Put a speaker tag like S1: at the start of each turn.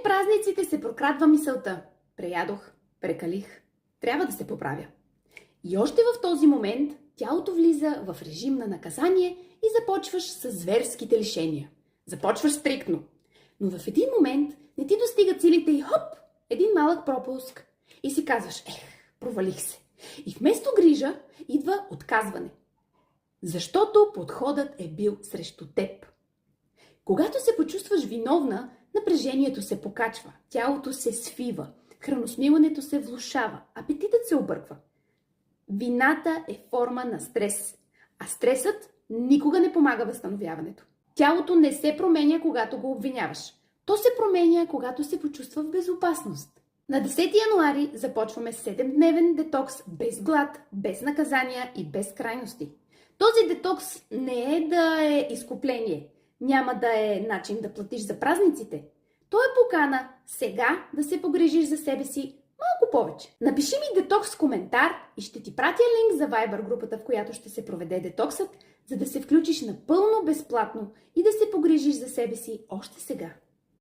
S1: празниците се прокрадва мисълта. Преядох, прекалих, трябва да се поправя. И още в този момент тялото влиза в режим на наказание и започваш с зверските лишения. Започваш стриктно. Но в един момент не ти достигат силите и хоп, един малък пропуск. И си казваш, провалих се. И вместо грижа идва отказване. Защото подходът е бил срещу теб. Когато се почувстваш виновна, напрежението се покачва, тялото се свива, храносмилането се влошава, апетитът се обърква. Вината е форма на стрес, а стресът никога не помага възстановяването. Тялото не се променя, когато го обвиняваш. То се променя, когато се почувства в безопасност. На 10 януари започваме 7-дневен детокс без глад, без наказания и без крайности. Този детокс не е да е изкупление, няма да е начин да платиш за празниците. То е покана сега да се погрижиш за себе си малко повече. Напиши ми детокс в коментар и ще ти пратя линк за Viber групата, в която ще се проведе детоксът, за да се включиш напълно безплатно и да се погрижиш за себе си още сега.